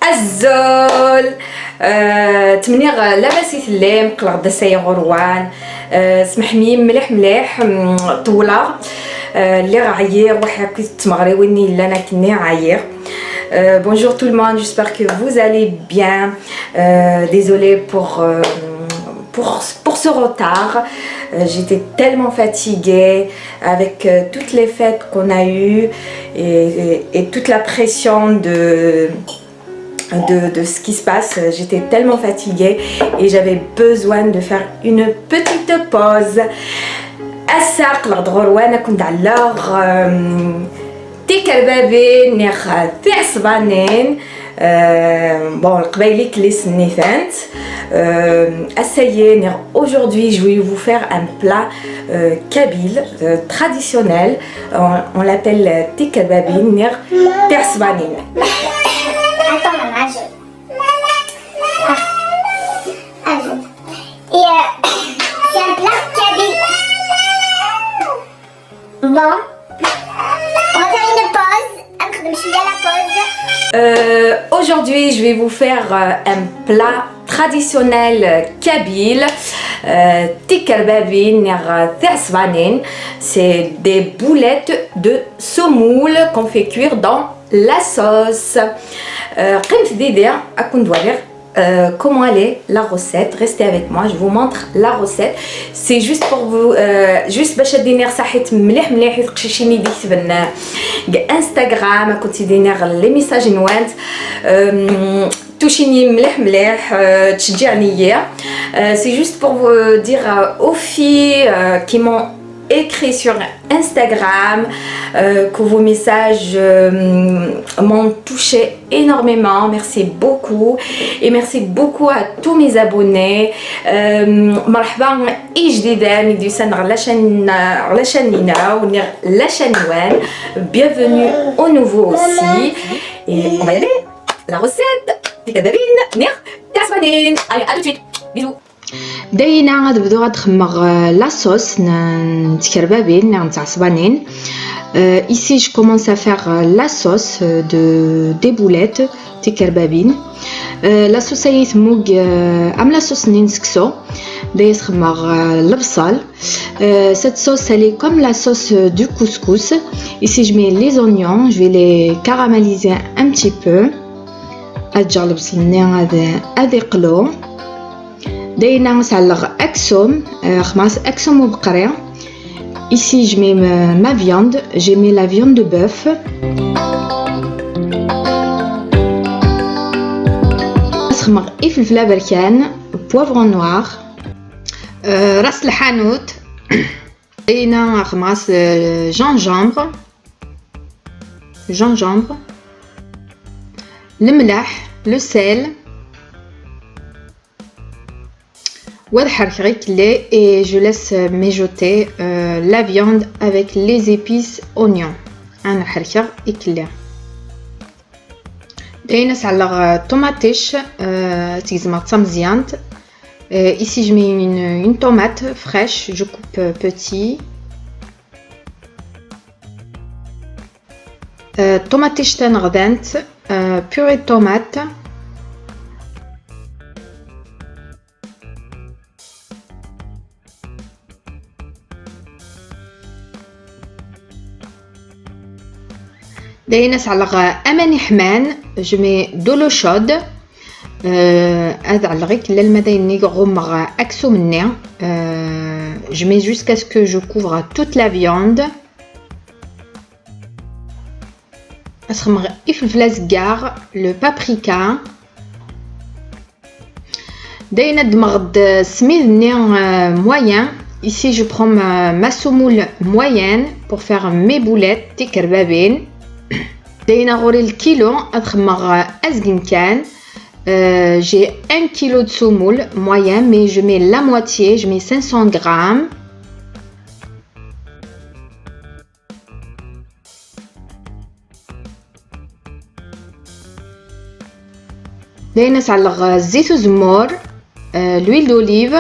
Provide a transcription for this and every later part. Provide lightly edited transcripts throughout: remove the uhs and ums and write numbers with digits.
الزول تمنيغ لاباس يثلي مقلق دساي غروان سمحني مليح طوله اللي عاير وحكيت تمغري ويني لا انا كني عاير. Bonjour tout le monde, j'espère que vous allez bien. Désolée pour ce retard. J'étais tellement fatiguée avec toutes les fêtes qu'on a eues et toute la pression de ce qui se passe. J'étais tellement fatiguée et j'avais besoin de faire une petite pause. الساق الغدغور وانا كنت على تيكربابين نيخ تاع صبانين bon القبايلي كلي سنيثانت essayez. Aujourd'hui je vais vous faire un plat kabyle traditionnel. On l'appelle تيكربابين نيخ تاع صبانين. Attends maman, c'est un plat kabyle. Bon, on va faire une pause. Je suis à la pause. Aujourd'hui, je vais vous faire un plat traditionnel kabyle. Tikkarbabin Thiasbanin. C'est des boulettes de semoule qu'on fait cuire dans la sauce. Comment elle est la recette. Restez avec moi, je vous montre la recette. C'est juste pour vous juste باش دينير صحيت مليح يتقشيشيني ديك تبن انستغرام كنت دينير لي ميساج نوانت توشيني مليح تشجعني. C'est juste pour vous dire aux filles qui m'ont écrit sur Instagram que vos messages m'ont touché énormément. Merci beaucoup et merci beaucoup à tous mes abonnés. مرحبا اي جديده نديسان على شاننا ونير لا شانوان. Bienvenue au nouveau aussi. Et on va y aller. La recette تيكربابين نير تاع صبانين. Allez, à tout de suite. Bisous. داينا غنبداو غنخمر لا صوص تكربابين تاع صبانين. Ici je commence à faire la sauce des boulettes تكربابين. La sauce يتموق ام la sauce نسكسو دايس خمر البصل. Cette sauce elle est comme la sauce du couscous. Ici je mets les oignons, je vais les caraméliser un petit peu. اجا البصل هذا يقلو. داينا نسلق أكسوم خماس أكسوم وبقري. Ici je mets ma viande, j'ai mis la viande de bœuf. نسخمر فلفلة بركان بوافغون نوار. راس الحانوت داينا خماس جونجومبر الملح لو سيل et je laisse mijoter la viande avec les épices oignons. أنا حركة إكلي. داينا نسعلق طوماطيش تيزما مزيان. Ici je mets une tomate fraîche, je coupe petit. طوماطيش تنغدانت purée de tomate. داينا نسعلق اماني حمان. je mets de l'eau chaude. هذا علقيك الماء دايني غمر اكسو مني. je mets jusqu'à ce que je couvre toute la viande. اسخمر الفلفله زكار لو بابريكا. داينا دمغد سميدني moyen. Ici je prends ma semoule moyenne pour faire mes boulettes تكربابين. داينا غوري الكيلو ادخمر ازكن كان. J'ai 1 kg de semoule moyen mais je mets la moitié, je mets 500 grammes. داينا نسعلق زيت وزمور l'huile d'olive.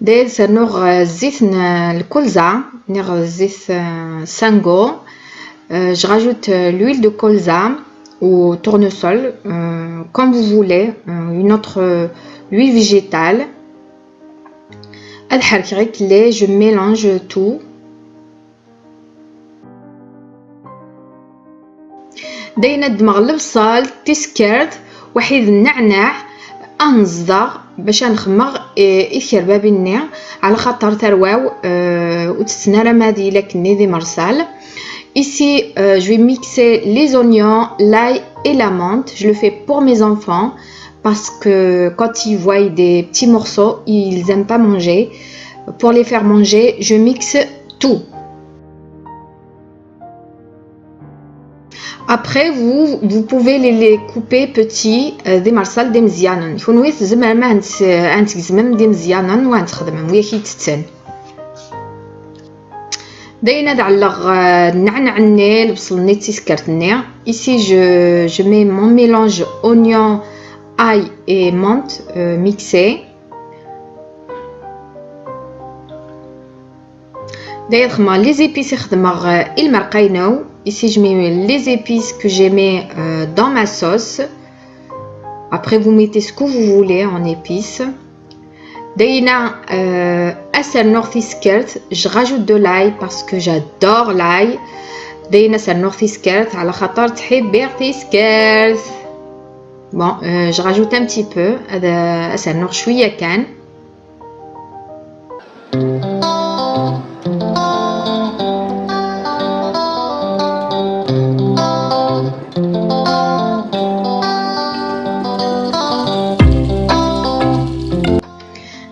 داير سنوغ زيت الكلزة نيغ زيت سانغو. Je rajoute l'huile de colza ou tournesol, comme vous voulez, une autre huile végétale. Je mélange tout. داينا دمغ البصل تسكرت وحيد النعناع انصدغ باش نخمغ يكربابي النيع على خاطر ترواو وتتنرى مادي لكني ذي مرسال. Ici, je vais mixer les oignons, l'ail et la menthe. Je le fais pour mes enfants parce que quand ils voient des petits morceaux, ils n'aiment pas manger. Pour les faire manger, je mixe tout. Après, vous pouvez les couper petits des مرسال des مزيانن. يكون ويث زعما ما عندك زمام دي مزيانن وغنتخدمهم ويا كيتتن. داينا دعلق النعناع ني البصل ني تيسكرت ني. Ici je mets mon mélange oignon, ail et menthe mixé. داير خما les épices خدمه المرقينو. Ici je mets les épices que j'ai mis dans ma sauce. Après vous mettez ce que vous voulez en épices. داينا أسرنوغ تيسكرت. Je rajoute de l'ail parce que j'adore l'ail. داينا سرنوغ تيسكرت على خاطر تحبير تيسكرت. Bon, je rajoute un petit peu. هذا أسرنوغ شوية كان.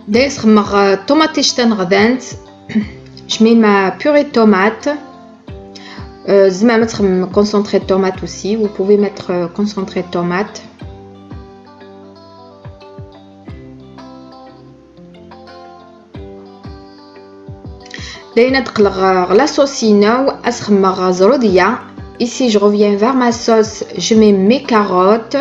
دايس خمغ طوماطي شتان غدانت. Je mets ma purée de tomate. زعما mettre concentré de tomate aussi. Vous pouvez mettre concentré de tomate. داينا تقلق la saucine واسخمغ زرودية. Ici je reviens vers ma sauce. Je mets mes carottes.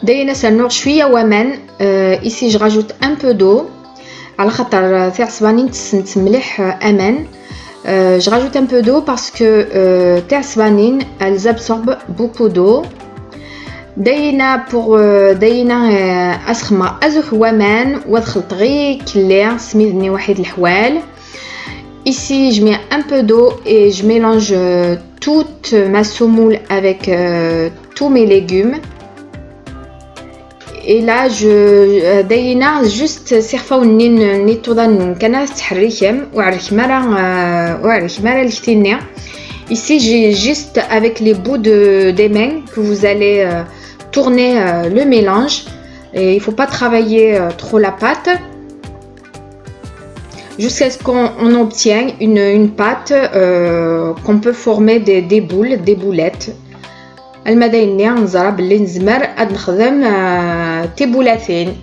داينا سنوغ شويه ومن. ici je rajoute un peu d'eau على خاطر تاع صبانين تسنت مليح امان. je rajoute un peu d'eau parce que تاع صبانين elles absorbent beaucoup d'eau. داينا pour داينا اسخما ازوح ومان ودخلت غير كلير سميدني واحد الحوال. Ici je mets un peu d'eau et je mélange toute ma semoule avec tous mes légumes. Et là je داينا juste سيرفاو نيتوضان كنا تحريكم وعرك مرة الكتينيا. Ici j'ai juste avec les bouts des mains que vous allez tourner le mélange. Et il faut pas travailler trop la pâte jusqu'à ce qu'on obtienne une pâte qu'on peut former des boules, des boulettes. المدايني نزرى باللي نزمر غاد نخدم تيبولاتين.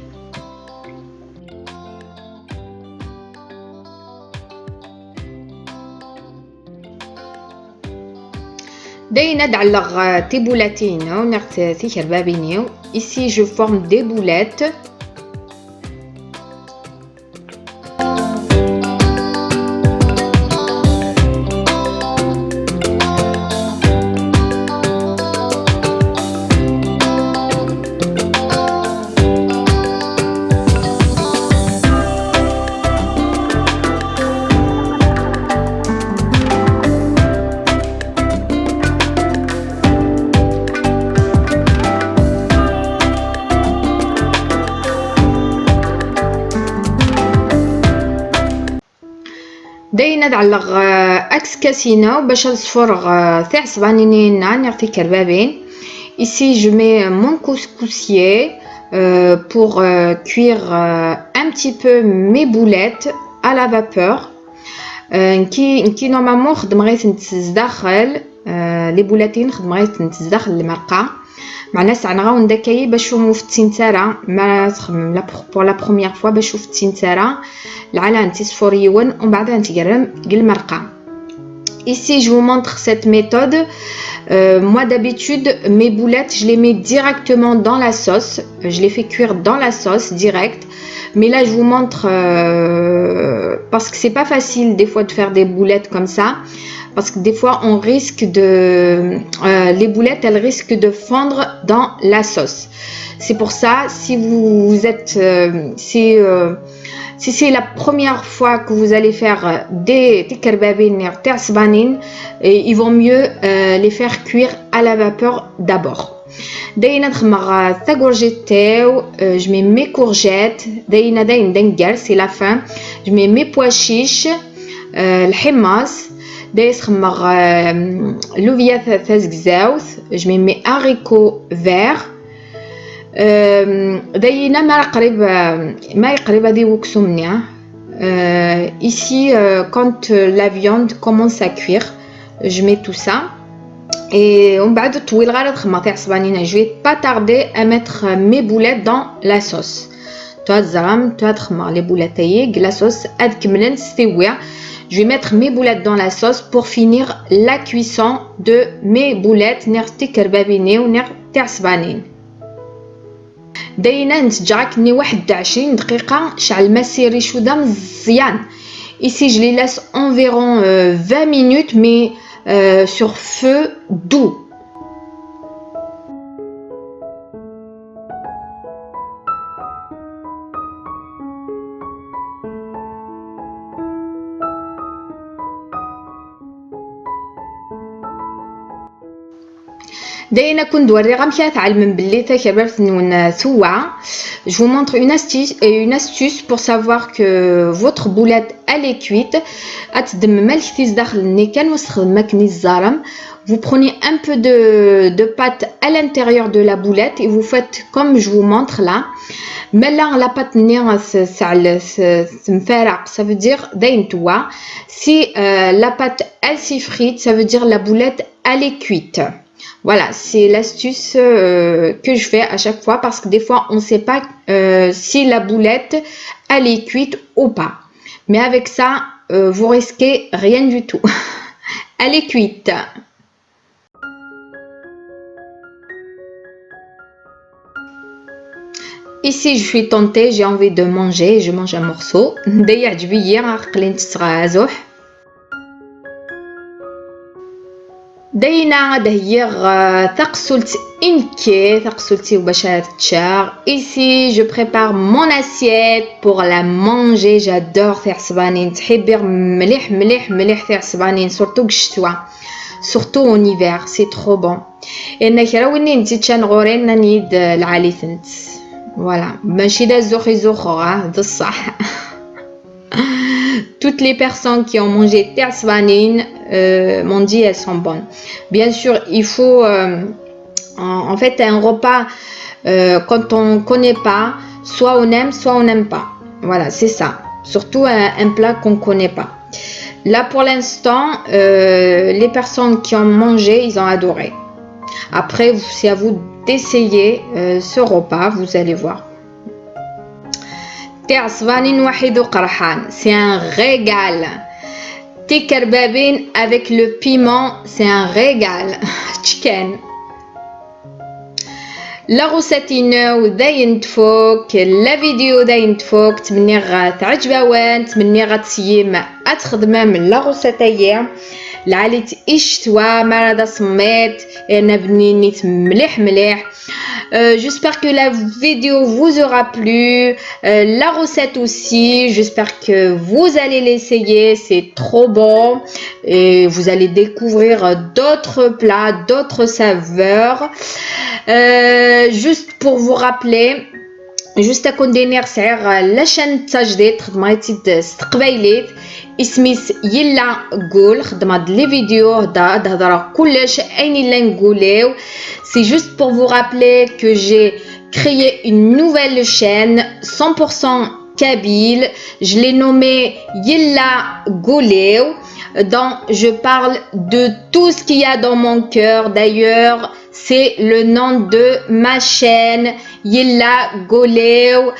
داينا دعلق تيبولاتين ونغت تيكربابينيو. Ici je forme des boulettes. داينا دعلق اكس كاسينو باش الصفر تاع صبانينين نعطي كربابين. Ici je mets mon couscoussier pour cuire un petit peu mes boulettes à la vapeur. كي نورمالمون خدم غير تنتزداخل لي بولاتين خدم غير تنتزداخل المرقه مع ناس عنغا وندكاي باش مفتين تارا ما تخمم لا بور لا بروميير فوا باش شفتين تارا العلا انت صفوريون ومن بعد انت قال المرقه. Ici, je vous montre cette méthode. Moi, d'habitude, mes boulettes, je les mets directement dans la sauce. Je les fais cuire dans la sauce direct. Mais là, je vous montre parce que c'est pas facile des fois de faire des boulettes comme ça. Parce que des fois, on risque de... les boulettes, elles risquent de fondre dans la sauce. C'est pour ça, si vous êtes... si c'est la première fois que vous allez faire des kerbabines ta'sbanin, il vaut mieux les faire cuire à la vapeur d'abord. Je mets mes courgettes, c'est la fin. Je mets mes pois chiches, le himas, je mets mes haricots verts. Ici, quand la viande commence à cuire, je mets tout ça. Et je vais pas tarder à mettre mes boulettes dans la sauce. Les boulettes la sauce. Je vais mettre mes boulettes dans la sauce pour finir la cuisson de mes boulettes. داينا نتجعكني 21 دقيقة شعل ما سيريشو دا مزيان. Ici je les laisse environ 20 minutes mais sur feu doux. داينا كون دوري غامشي تعلم باللي تكبرت ثوعه. Je vous montre une astuce pour savoir que votre boulette elle est cuite. أتدم ما الكتيس داخل النيكان واستخدم ماكني الزرم. Vous prenez un peu de pâte à l'intérieur de la boulette et vous faites comme je vous montre là. Mais là la pâte ça veut dire داينتوا. Si la pâte elle s'effrite, ça veut dire la boulette elle est cuite. Voilà, c'est l'astuce que je fais à chaque fois parce que des fois on ne sait pas si la boulette elle est cuite ou pas. Mais avec ça, vous risquez rien du tout. Elle est cuite. Ici, je suis tentée, j'ai envie de manger, je mange un morceau. داينا دهير ثقسلت إنكي ثقسلتي وباشا تشار. Ici je prépare mon assiette pour la manger. J'adore ثاع سبانين. تحبير مليح مليح مليح ثاع سبانين surtout الشتوى surtout en hiver c'est trop bon. إن كراويني نتي تشانغورين ننيد العاليثنت. voilà ماشي دا زوخي زوخو ده الصح. Toutes les personnes qui ont mangé tersvanine m'ont dit elles sont bonnes. Bien sûr, il faut en fait un repas quand on connaît pas, soit on aime, soit on n'aime pas. Voilà, c'est ça. Surtout un plat qu'on connaît pas. Là pour l'instant, les personnes qui ont mangé, ils ont adoré. Après, c'est à vous d'essayer ce repas, vous allez voir. C'est un régal. Tekerbabin avec le piment, c'est un régal. Chicken. La recette داين تفوق la vidéo داين تفوق. تمني غتعجبها وين تمني غتسيم اتخدمها من لا روسيتايا لعليت اشتوا مرضى صميت انا بنينيت مليح مليح. J'espère que la vidéo vous aura plu, la recette aussi. J'espère que vous allez l'essayer, c'est trop bon et vous allez découvrir d'autres plats, d'autres saveurs. Juste pour vous rappeler, juste à كندير سعر لا شان تجديد خدمتي استقبيليت اسميس يلا قول خدمت لي فيديو هضره كلش اين لا نقوليو. C'est juste pour vous rappeler que j'ai créé une nouvelle chaîne 100% kabyle. Je l'ai nommée Yella Goleo. Donc je parle de tout ce qu'il y a dans mon cœur. D'ailleurs, c'est le nom de ma chaîne Yella Goleo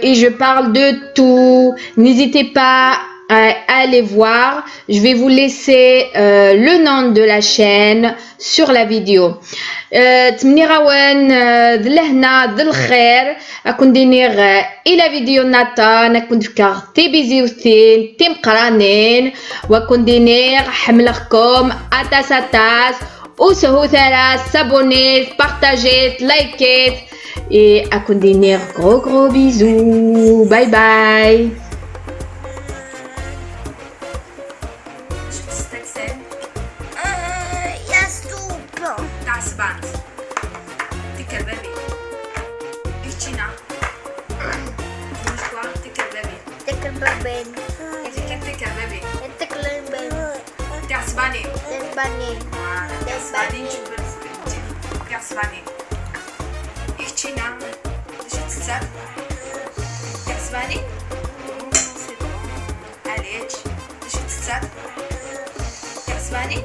et je parle de tout. N'hésitez pas allez voir. Je vais vous laisser le nom de la chaîne sur la vidéo. تمني غوان ذلهنا ذل خير أكون دينير إلى فيديو ناتا نكون فكار تي بيزي وثين تيم قرانين وكون دينير حملكم أتاس أتاس وسهو ثلاث سابونيت بارتاجيت لايكيت et أكون دينير gros bisous. Bye bye. تعصبان تكر بابي إيشينا مشكوا تكر بابي تكر بابين تكر بابي تكر بابين تعصباني تسباني تعصباني شو بس تعصباني إيشينا شو تساب تعصباني عليك شو تساب تعصباني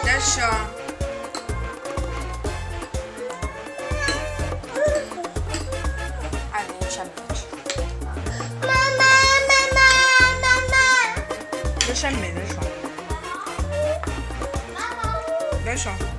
Lascia. Amici. Mamma. Lascia a me, lascia.